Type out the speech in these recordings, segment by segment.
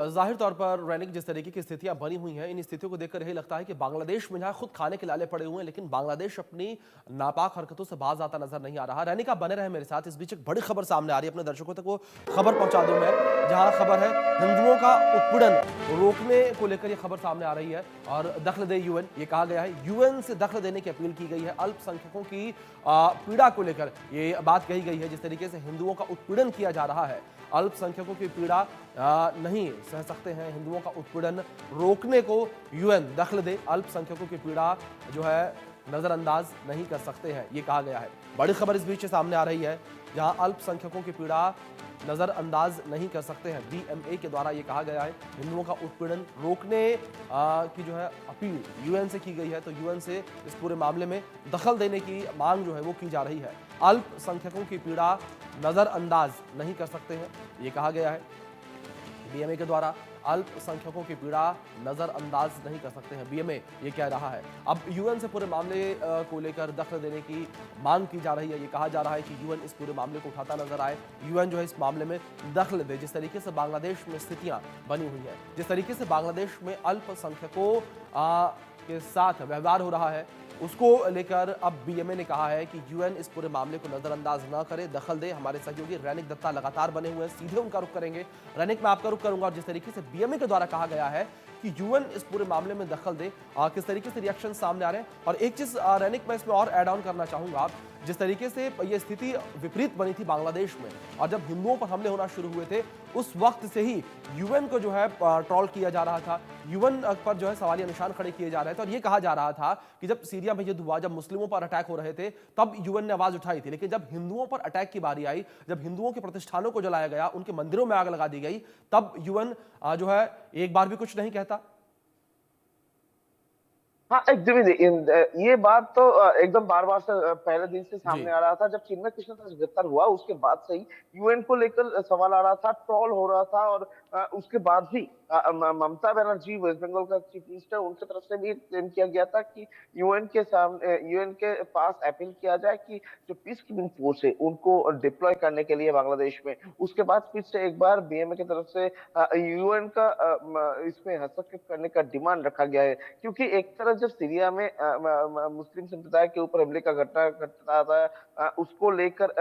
जाहिर तौर पर रैनिक जिस तरीके की स्थितियां बनी हुई हैं, इन स्थितियों को देखकर यही लगता है कि बांग्लादेश में जहां खुद खाने के लाले पड़े हुए हैं, लेकिन बांग्लादेश अपनी नापाक हरकतों से बाज आता नजर नहीं आ रहा। रैनिक आप बने रहे मेरे साथ। इस बीच एक बड़ी खबर सामने आ रही है, अपने दर्शकों तक वो खबर पहुंचा दूं मैं। जहां खबर है हिंदुओं का उत्पीड़न रोकने को लेकर यह खबर सामने आ रही है और दखल दे यूएन, ये कहा गया है। यूएन से दखल देने की अपील की गई है। अल्पसंख्यकों की पीड़ा को लेकर ये बात कही गई है। जिस तरीके से हिंदुओं का उत्पीड़न किया जा रहा है, अल्पसंख्यकों की पीड़ा नहीं सह सकते हैं। हिंदुओं का उत्पीड़न रोकने को यूएन दखल दे, अल्पसंख्यकों की पीड़ा जो है नजरअंदाज नहीं कर सकते हैं, ये कहा गया है। बड़ी खबर इस बीच सामने आ रही है, जहां अल्पसंख्यकों की पीड़ा नजरअंदाज नहीं कर सकते हैं। बीएमए के द्वारा यह कहा गया है, हिंदुओं का उत्पीड़न रोकने की जो है अपील यूएन से की गई है। तो यूएन से इस पूरे मामले में दखल देने की मांग जो है वो की जा रही है। अल्पसंख्यकों की पीड़ा नजरअंदाज नहीं कर सकते हैं, ये कहा गया है। बीएमए के द्वारा अल्पसंख्यकों की पीड़ा नजरअंदाज नहीं कर सकते हैं, बीएमए ये कह रहा है। अब यूएन से पूरे मामले को लेकर दखल देने की मांग की जा रही है। ये कहा जा रहा है कि यूएन इस पूरे मामले को उठाता नजर आए, यूएन जो है इस मामले में दखल दे। जिस तरीके से बांग्लादेश में स्थितियां बनी हुई है, जिस तरीके से बांग्लादेश में अल्पसंख्यकों के साथ व्यवहार हो रहा है, उसको लेकर अब बीएमए ने कहा है कि यूएन इस पूरे मामले को नजरअंदाज न करे, दखल दे। हमारे सहयोगी रैनिक दत्ता लगातार बने हुए हैं, सीधे उनका रुख करेंगे। रैनिक, मैं आपका रुख करूंगा। और जिस तरीके से बीएमए के द्वारा कहा गया है कि यूएन इस पूरे मामले में दखल दे, किस तरीके से रिएक्शन सामने आ रहे हैं। और एक चीज रैनिक मैं इसमें और ऐड ऑन करना चाहूंगा, जिस तरीके से यह स्थिति विपरीत बनी थी बांग्लादेश में, और जब हिंदुओं पर हमले होना शुरू हुए थे, उस वक्त से ही यूएन को जो है ट्रोल किया जा रहा था, यूएन पर जो है सवालिया निशान खड़े किए जा रहे थे। और यह कहा जा रहा था कि जब सीरिया में युद्ध हुआ, जब मुस्लिमों पर अटैक हो रहे थे, तब यूएन ने आवाज उठाई थी। लेकिन जब हिंदुओं पर अटैक की बारी आई, जब हिंदुओं के प्रतिष्ठानों को जलाया गया, उनके मंदिरों में आग लगा दी गई, तब यूएन जो है एक बार भी कुछ नहीं कहता। हाँ, एकदम ही ये बात तो एकदम बार बार से पहले दिन से जी। सामने आ रहा था। जब चिन्मय कृष्ण दास गिरफ्तार हुआ उसके बाद से ही यूएन को लेकर सवाल आ रहा था, ट्रोल हो रहा था। और उसके बाद भी ममता बनर्जी, वेस्ट बंगाल का चीफ मिनिस्टर, उनकी तरफ से भी क्लेम किया गया था कि यूएन के सामने, यूएन के पास अपील किया जाए कि जो पीस कीपिंग फोर्स है उनको डिप्लॉय करने के लिए बांग्लादेश में। उसके बाद फिर से एक बार बीएमए की तरफ से यूएन का इसमें हस्तक्षेप करने का डिमांड रखा गया है। क्योंकि एक तरफ जब सीरिया में मुस्लिम संप्रदाय के ऊपर हमले का घटना घटता था, उसको लेकर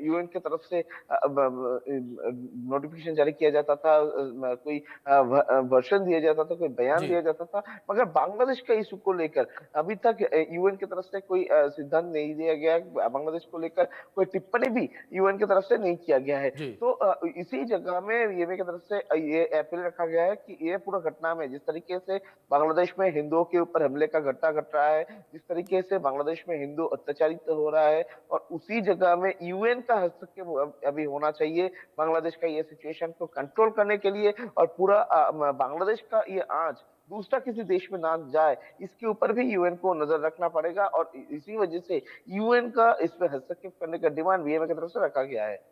यूएन की तरफ से नोटिफिकेशन जारी किया जाता था, कोई वर्षन दिया जाता था, कोई बयान जी। दिया जाता था। मगर बांग्लादेश का इशू को लेकर अभी तक यूएन की तरफ से कोई सिद्धांत नहीं दिया गया है। बांग्लादेश को लेकर कोई टिप्पणी भी यूएन की तरफ से नहीं किया गया है। जी। तो इसी जगह में यूएन की तरफ से ये अपील रखा गया है कि ये पूरा घटना में जिस तरीके से बांग्लादेश में हिंदुओं के ऊपर हमले का घटना घट रहा है, जिस तरीके से बांग्लादेश में हिंदू अत्याचारित हो रहा है, और उसी जगह में यूएन का हस्तक्षेप अभी होना चाहिए बांग्लादेश का ये सिचुएशन को कंट्रोल करने के लिए। और पूरा बांग्लादेश का ये आंच दूसरा किसी देश में ना जाए, इसके ऊपर भी यूएन को नजर रखना पड़ेगा। और इसी वजह से यूएन का इस पे हस्तक्षेप करने का डिमांड बीएमए की तरफ से रखा गया है।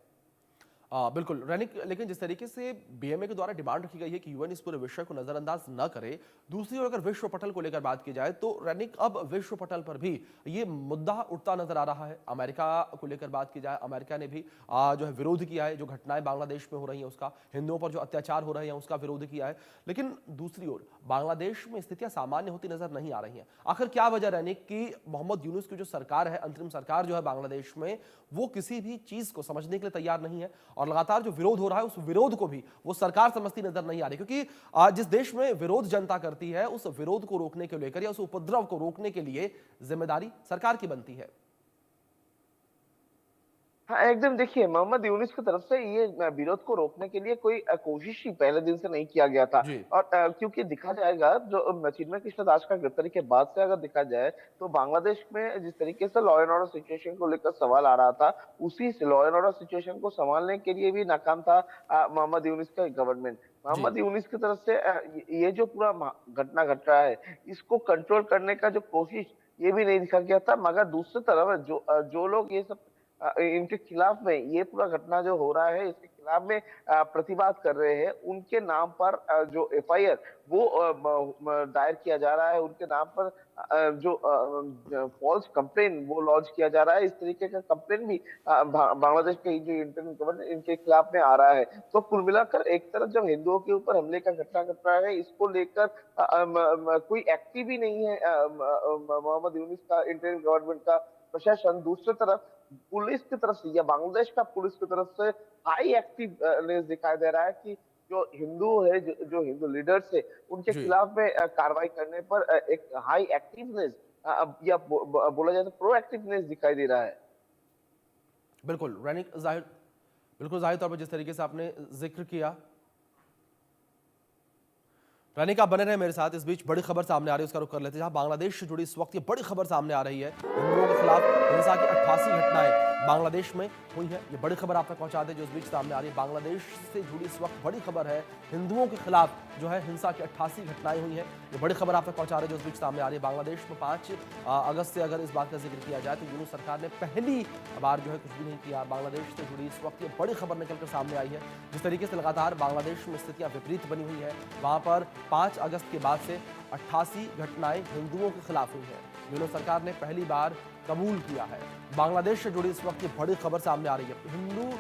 बिल्कुल रैनिक, लेकिन जिस तरीके से बीएमए के द्वारा डिमांड रखी गई है कि यूएन इस पूरे विषय को नजरअंदाज न करे, दूसरी ओर अगर विश्व पटल को लेकर बात की जाए तो रैनिक अब विश्व पटल पर भी ये मुद्दा उठता नजर आ रहा है। अमेरिका को लेकर बात की जाए, अमेरिका ने भी जो है विरोध किया है, जो घटनाएं बांग्लादेश में हो रही हैं उसका, हिंदुओं पर जो अत्याचार हो रहे हैं उसका विरोध किया है। लेकिन दूसरी ओर बांग्लादेश में स्थितियां सामान्य होती नजर नहीं आ रही हैं। आखिर क्या वजह रैनिक कि मोहम्मद यूनुस की जो सरकार है, अंतरिम सरकार जो है बांग्लादेश में, वो किसी भी चीज को समझने के लिए तैयार नहीं है, और लगातार जो विरोध हो रहा है उस विरोध को भी वो सरकार समझती नजर नहीं आ रही। क्योंकि जिस देश में विरोध जनता करती है, उस विरोध को रोकने को लेकर या उस उपद्रव को रोकने के लिए जिम्मेदारी सरकार की बनती है। हाँ, एकदम देखिए, मोहम्मद यूनुस की तरफ से ये विरोध को रोकने के लिए कोई कोशिश ही पहले दिन से नहीं किया गया था। जी। और क्योंकि देखा जाएगा, जो चिन्मय कृष्ण दास का गिरफ्तारी के बाद से अगर देखा जाए, तो बांग्लादेश में जिस तरीके से लॉ एंड ऑर्डर सिचुएशन को लेकर सवाल आ रहा था, उसी लॉ एंड ऑर्डर सिचुएशन को संभालने के लिए भी नाकाम था मोहम्मद यूनुस का गवर्नमेंट। जी। मोहम्मद यूनुस की तरफ से ये जो पूरा घटना घट रहा है, इसको कंट्रोल करने का जो कोशिश, ये भी नहीं दिखा गया था। मगर दूसरी तरफ जो लोग ये सब इनके खिलाफ में, ये पूरा घटना जो हो रहा है, इसके खिलाफ खिलाफ में प्रतिवाद कर रहे हैं, उनके नाम पर जो एफआईआर वो दायर किया जा रहा है, उनके नाम पर जो फॉल्स कंप्लेन वो लॉन्च किया जा रहा है। इस तरीके का कंप्लेन भी बांग्लादेश के जो इंटरनल गवर्नमेंट इनके खिलाफ में आ रहा है। तो कुल मिलाकर एक तरफ जब हिंदुओं के ऊपर हमले का घटना घट रहा है, इसको लेकर कोई एक्टिव ही नहीं है मोहम्मद यूनुस का, इंटरनल गवर्नमेंट का प्रशासन। दूसरी तरफ पुलिस की तरफ से या बांग्लादेश का पुलिस की तरफ से हाई एक्टिवनेस दिखाई दे रहा है कि जो हिंदू है, जो हिंदू लीडर्स है, उनके जी खिलाफ में कार्रवाई करने पर एक हाई एक्टिवनेस या बोला जाए तो प्रोएक्टिवनेस दिखाई दे रहा है। बिल्कुल रैनिक जाहिर बिल्कुल जाहिर तौर पर जिस तरीके से आपने जिक्र किया, रैनिक आप बने रहे मेरे साथ। इस बीच बड़ी खबर सामने आ रही है, उसका रुख कर लेते हैं। जहां बांग्लादेश से जुड़ी इस वक्त ये बड़ी खबर सामने आ रही है, हिंदुओं के खिलाफ हिंसा की 88 घटनाएं बांग्लादेश में हुई है। ये बड़ी खबर आप तक पहुंचा दें जो इस बीच सामने आ रही है। बांग्लादेश से जुड़ी इस वक्त बड़ी खबर है, हिंदुओं के खिलाफ जो है हिंसा की 88 घटनाएं हुई हैं। ये बड़ी खबर आप तक पहुंचा रहे हैं जो इस बीच सामने आ रही है। बांग्लादेश में 5 अगस्त से अगर इस बात का जिक्र किया जाए तो यूनुस सरकार ने पहली बार जो है कुछ भी नहीं किया। बांग्लादेश से जुड़ी इस वक्त ये बड़ी खबर निकलकर सामने आई है। जिस तरीके से लगातार बांग्लादेश में स्थितियां विपरीत बनी हुई है, वहां पर 5 अगस्त के बाद से 88 घटनाएं हिंदुओं के खिलाफ हुई है। यूनुस सरकार ने पहली बार कबूल किया है। बांग्लादेश से जुड़ी इस वक्त ये बड़ी खबर सामने आ रही है। हिंदू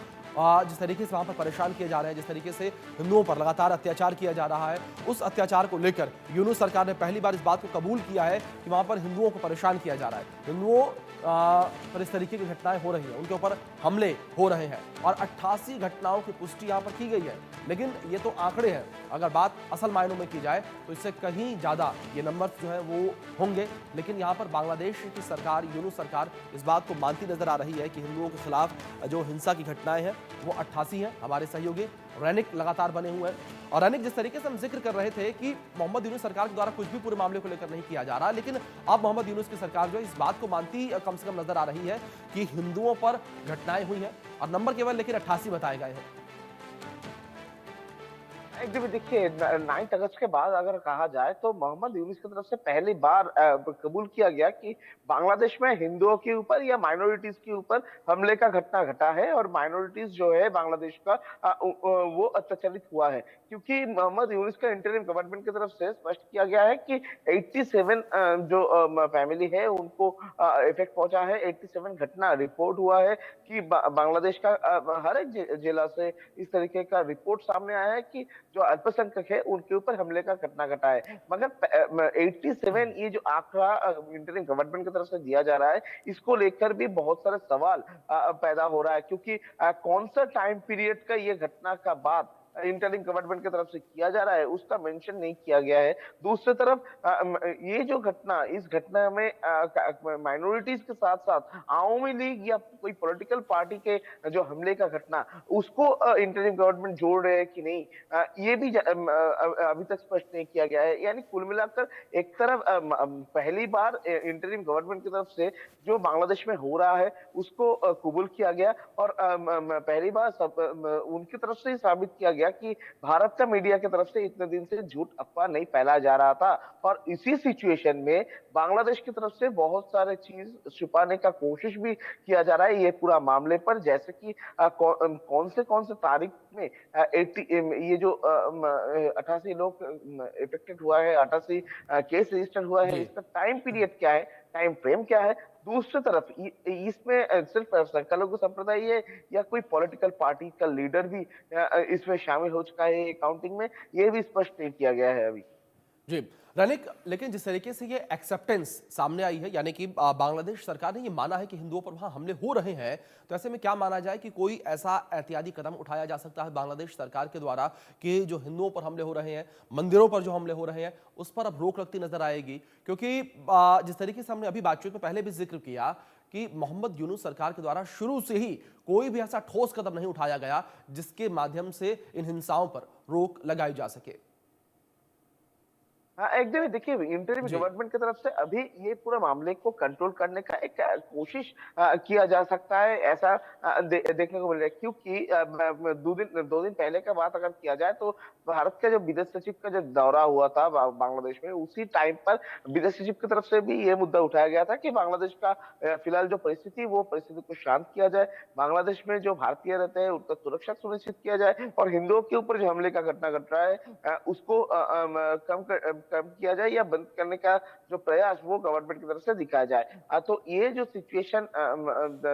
जिस तरीके से वहां पर परेशान किए जा रहे हैं, जिस तरीके से हिंदुओं पर लगातार अत्याचार किया जा रहा है, उस अत्याचार को लेकर यूनुस सरकार ने पहली बार इस बात को कबूल किया है कि वहां पर हिंदुओं को परेशान किया जा रहा है, हिंदुओं पर इस तरीके की घटनाएं हो रही हैं, उनके ऊपर हमले हो रहे हैं और 88 घटनाओं की पुष्टि यहां पर की गई है। लेकिन ये तो आंकड़े हैं, अगर बात असल मायनों में की जाए तो इससे कहीं ज्यादा ये नंबर जो है वो होंगे। लेकिन यहाँ पर बांग्लादेश की सरकार, यूनुस सरकार इस बात को मानती नजर आ रही है कि हिंदुओं के खिलाफ जो हिंसा की घटनाएं हैं वो 88 हैं। हमारे सहयोगी रैनिक लगातार बने हुए हैं और रैनिक जिस तरीके से हम जिक्र कर रहे थे कि मोहम्मद यूनुस सरकार के द्वारा कुछ भी पूरे मामले को लेकर नहीं किया जा रहा, लेकिन अब मोहम्मद यूनुस की सरकार जो है इस बात को मानती कम से कम नजर आ रही है कि हिंदुओं पर घटनाएं हुई हैं और नंबर केवल लेकिन 88 बताए गए हैं। एकदम देखिए, 9 अगस्त के बाद अगर कहा जाए तो मोहम्मद यूनुस की तरफ से पहली बार कबूल किया गया कि बांग्लादेश में हिंदुओं के ऊपर या माइनॉरिटीज के ऊपर हमले का घटना घटा है और माइनॉरिटीज जो है बांग्लादेश का वो अत्याचारित हुआ है। क्योंकि मोहम्मद यूनुस का इंटरिम गवर्नमेंट की तरफ से स्पष्ट किया गया है कि 87 जो फैमिली है उनको इफेक्ट पहुंचा है। 87 घटना रिपोर्ट हुआ है कि बांग्लादेश का हर एक जिला से इस तरीके का रिपोर्ट सामने आया है कि जो अल्पसंख्यक है उनके ऊपर हमले का घटना घटा है। मगर 87 ये जो आंकड़ा इंटरिम गवर्नमेंट की तरफ से दिया जा रहा है, इसको लेकर भी बहुत सारे सवाल पैदा हो रहा है। क्योंकि कौन सा टाइम पीरियड का ये घटना का बाद इंटरिम गवर्नमेंट की तरफ से किया जा रहा है उसका मेंशन नहीं किया गया है। दूसरी तरफ ये जो घटना, इस घटना में माइनॉरिटीज के साथ साथ आवामी लीग या कोई पॉलिटिकल पार्टी के जो हमले का घटना, उसको इंटरिम गवर्नमेंट जोड़ रहे हैं कि नहीं, ये भी अभी तक स्पष्ट नहीं किया गया है। यानी कुल मिलाकर एक तरफ पहली बार इंटरिम गवर्नमेंट की तरफ से जो बांग्लादेश में हो रहा है उसको कबूल किया गया और पहली बार उनकी तरफ से साबित किया गया कि भारत का मीडिया की तरफ से इतने दिन से झूठ अफवाह नहीं फैलाया जा रहा था। और इसी सिचुएशन में बांग्लादेश की तरफ से बहुत सारे चीज छुपाने का कोशिश भी किया जा रहा है ये पूरा मामले पर। जैसे कि कौन से तारीख में 80 ये जो 88 लोग इफेक्टेड हुआ है, 88 केस रजिस्टर हुआ है, इसका टाइम पीरियड क्या है, टाइम फ्रेम क्या है। दूसरी तरफ इसमें सिर्फ संख्यालघु संप्रदाय है या कोई पॉलिटिकल पार्टी का लीडर भी इसमें शामिल हो चुका है काउंटिंग में, ये भी स्पष्ट नहीं किया गया है अभी। जी रनिक, लेकिन जिस तरीके से ये एक्सेप्टेंस सामने आई है, यानी कि बांग्लादेश सरकार ने ये माना है कि हिंदुओं पर वहां हमले हो रहे हैं, तो ऐसे में क्या माना जाए कि कोई ऐसा एहतियाती कदम उठाया जा सकता है बांग्लादेश सरकार के द्वारा कि जो हिंदुओं पर हमले हो रहे हैं, मंदिरों पर जो हमले हो रहे हैं, उस पर अब रोक लगती नजर आएगी? क्योंकि जिस तरीके से हमने अभी बातचीत में पहले भी जिक्र किया कि मोहम्मद यूनुस सरकार के द्वारा शुरू से ही कोई भी ऐसा ठोस कदम नहीं उठाया गया जिसके माध्यम से इन हिंसाओं पर रोक लगाई जा सके। हाँ, एकदम ही देखिए इंटरिम जी। गवर्नमेंट की तरफ से अभी ये पूरा मामले को कंट्रोल करने का एक कोशिश किया जा सकता है, ऐसा देखने को मिल रहा है क्योंकि 2 दिन पहले का बात अगर किया जाए तो भारत का जो विदेश सचिव का जो दौरा हुआ था बांग्लादेश में, उसी टाइम पर विदेश सचिव की तरफ से भी ये मुद्दा उठाया गया था कि बांग्लादेश का फिलहाल जो परिस्थिति वो परिस्थिति को शांत किया जाए, बांग्लादेश में जो भारतीय रहते हैं उनका सुरक्षा सुनिश्चित किया जाए और हिंदुओं के ऊपर जो हमले का घटना घट रहा है उसको कम किया जाए या बंद करने का जो प्रयास वो गवर्नमेंट की तरफ से दिखाया जाए। तो ये जो सिचुएशन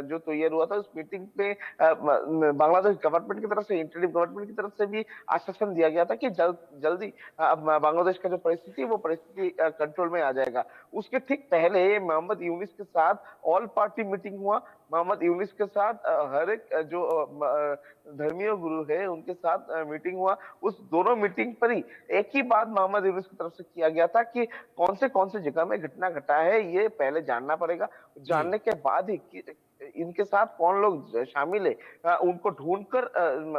जो तैयार हुआ था उस मीटिंग में बांग्लादेश गवर्नमेंट की तरफ से इंटरिम गवर्नमेंट की तरफ से भी आश्वासन दिया गया था कि जल्दी बांग्लादेश का जो परिस्थिति है वो परिस्थिति कंट्रोल में आ जाएगा। उसके ठीक पहले मोहम्मद यूनिस के साथ ऑल पार्टी मीटिंग हुआ। मोहम्मद यूनिस के साथ हर एक जो धर्मीय गुरु है उनके साथ मीटिंग हुआ। उस दोनों मीटिंग पर ही एक ही बात मोहम्मद यूनुस की तरफ से किया गया था कि कौन से जगह में घटना घटा है ये पहले जानना पड़ेगा। जी। जानने के बाद ही इनके साथ कौन लोग शामिल है उनको ढूंढकर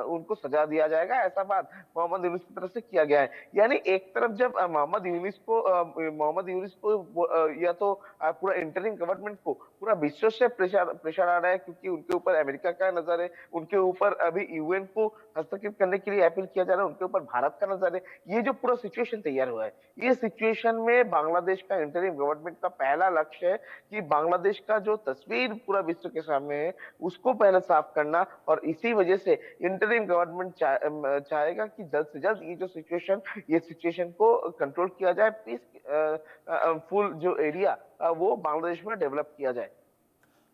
उनको सजा दिया जाएगा, ऐसा बात मोहम्मद यूनुस की तरफ से किया गया है। यानी एक तरफ जब मोहम्मद यूनुस को या तो पूरा इंटरिम गवर्नमेंट को पूरा विश्व से प्रेशर प्रेशर आ रहा है क्योंकि उनके ऊपर अमेरिका का नजर है, उनके ऊपर अभी यूएन को हस्तक्षेप करने के लिए अपील किया जा रहा है, उनके ऊपर भारत का नजर है। ये जो पूरा सिचुएशन तैयार हुआ है, ये सिचुएशन में बांग्लादेश का इंटरिम गवर्नमेंट का पहला लक्ष्य है कि बांग्लादेश का जो तस्वीर पूरा विश्व के सामने है उसको पहले साफ करना और इसी वजह से इंटरिम गवर्नमेंट चाहेगा कि जल्द से जल्द ये सिचुएशन को कंट्रोल किया जाए, पीस फुल जो एरिया वो बांग्लादेश में डेवलप किया जाए।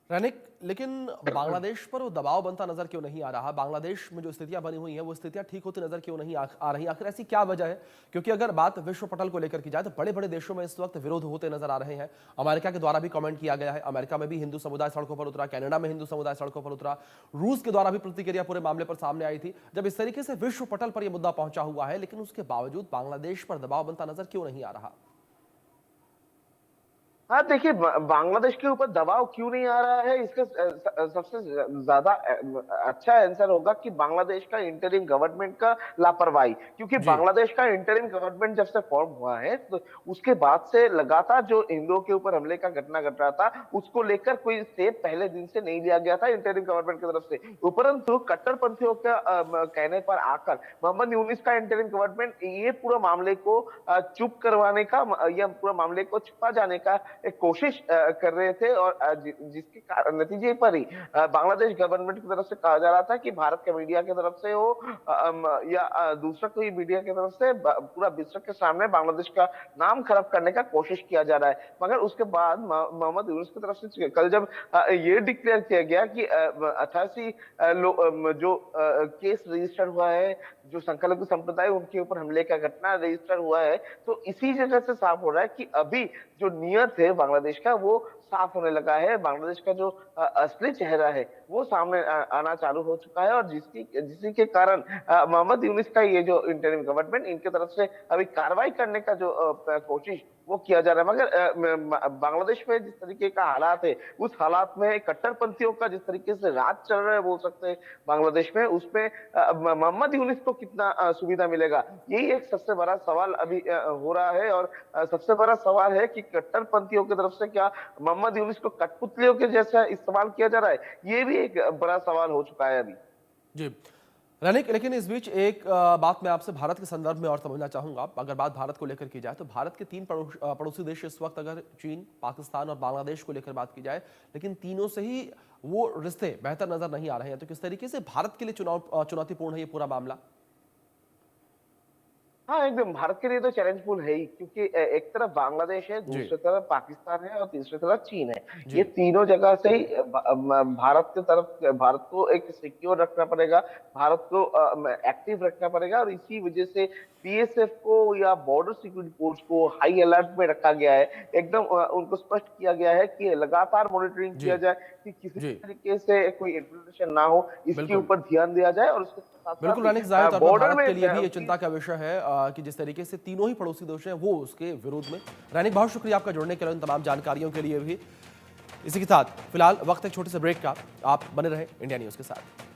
रैनिक, लेकिन बांग्लादेश पर वो दबाव बनता नजर क्यों नहीं आ रहा? बांग्लादेश में जो स्थितियां बनी हुई हैं वो स्थितियां ठीक होती नजर क्यों नहीं आ रही? आखिर ऐसी क्या वजह है? क्योंकि अगर बात विश्व पटल को लेकर की जाए तो बड़े बड़े देशों में इस वक्त विरोध होते नजर आ रहे हैं। अमेरिका के द्वारा भी कमेंट किया गया है, अमेरिका में भी हिंदू समुदाय सड़कों पर उतरा, कनाडा में हिंदू समुदाय सड़कों पर उतरा, रूस के द्वारा भी प्रतिक्रिया पूरे मामले पर सामने आई थी। जब इस तरीके से विश्व पटल पर यह मुद्दा पहुंचा हुआ है, लेकिन उसके बावजूद बांग्लादेश पर दबाव बनता नजर क्यों नहीं आ रहा? हाँ देखिए बांग्लादेश के ऊपर दबाव क्यों नहीं आ रहा है इसका सबसे ज्यादा अच्छा आंसर होगा कि बांग्लादेश का इंटरिम गवर्नमेंट का लापरवाही, क्योंकि जी। बांग्लादेश का इंटरिम गवर्नमेंट जब से फॉर्म हुआ है तो उसके बाद से लगातार जो हिंदुओं के ऊपर हमले का घटना घट रहा था उसको लेकर कोई स्टेप पहले दिन से नहीं लिया गया था इंटरिम गवर्नमेंट की तरफ से। उपरंतु कट्टरपंथियों का कहने पर आकर मोहम्मद यूनिस का इंटरिम गवर्नमेंट ये पूरा मामले को चुप करवाने का या पूरा मामले को छुपा जाने का एक कोशिश कर रहे थे और जिसके नतीजे पर ही बांग्लादेश गवर्नमेंट की तरफ से कहा जा रहा था कि भारत के मीडिया की तरफ से हो या दूसरा कोई मीडिया की तरफ से पूरा विश्व के सामने बांग्लादेश का नाम खराब करने का कोशिश किया जा रहा है। मगर उसके बाद मोहम्मद यूनुस की तरफ से कल जब ये डिक्लेयर किया गया कि 88 जो केस रजिस्टर हुआ है, जो संख्यालघु संप्रदाय उनके ऊपर हमले का घटना रजिस्टर हुआ है, तो इसी जगह से साफ हो रहा है कि अभी जो नियत है बांग्लादेश का वो साफ होने लगा है। बांग्लादेश का जो असली चेहरा है वो सामने आना चालू हो चुका है और जिसी के कारण मोहम्मद यूनिस का ये जो इंटरिम गवर्नमेंट इनके तरफ से अभी कार्रवाई करने का जो कोशिश वो किया जा रहा है। मगर बांग्लादेश में जिस तरीके का हालात है उस हालात में कट्टरपंथियों का जिस तरीके से राज चल रहा है बोल सकते हैं बांग्लादेश में, उसमें मोहम्मद यूनिस को कितना सुविधा मिलेगा यही एक सबसे बड़ा सवाल अभी हो रहा है। और सबसे बड़ा सवाल है कि कट्टरपंथियों की तरफ से क्या मोहम्मद यूनिस को कठपुतलियों के जैसा इस्तेमाल किया जा रहा है, ये भी एक बड़ा सवाल हो चुका है अभी। जी रनिक, लेकिन इस बीच एक बात मैं आपसे भारत के संदर्भ में और समझना चाहूंगा। अगर बात भारत को लेकर की जाए तो भारत के 3 पड़ोसी देश इस वक्त, अगर चीन, पाकिस्तान और बांग्लादेश को लेकर बात की जाए, लेकिन तीनों से ही वो रिश्ते बेहतर नजर नहीं आ रहे हैं। तो किस तरीके से भारत के लिए चुनौतीपूर्ण है ये पूरा मामला? हाँ एकदम भारत के लिए तो चैलेंजफुल है ही, क्योंकि एक तरफ बांग्लादेश है, जी। दूसरी तरफ पाकिस्तान है और तीसरी तरफ चीन है। जी। ये तीनों जगह से ही भारत की तरफ भारत को एक सिक्योर रखना पड़ेगा, भारत को एक्टिव रखना पड़ेगा और इसी वजह से बीएसएफ को या बॉर्डर सिक्योरिटी फोर्स को हाई अलर्ट में रखा गया है। एकदम उनको स्पष्ट किया गया है कि लगातार मॉनिटरिंग जी। किया जाए कि किसी जी। तरीके से कोई इन्फॉर्मेशन ना हो, इसके बिल्कुल। ऊपर ध्यान दिया जाए। और उसके साथ बिल्कुल रानिक, साथ जाहिर तौर पर बॉर्डर भारत के लिए भी ये में चिंता का विषय है कि जिस तरीके से तीनों ही पड़ोसी देश हैं वो उसके विरोध में। रानिक, बहुत शुक्रिया आपका जुड़ने के लिए, इन तमाम जानकारियों के लिए भी। इसी के साथ फिलहाल वक्त एक छोटे से ब्रेक का, आप बने रहे इंडिया न्यूज के साथ।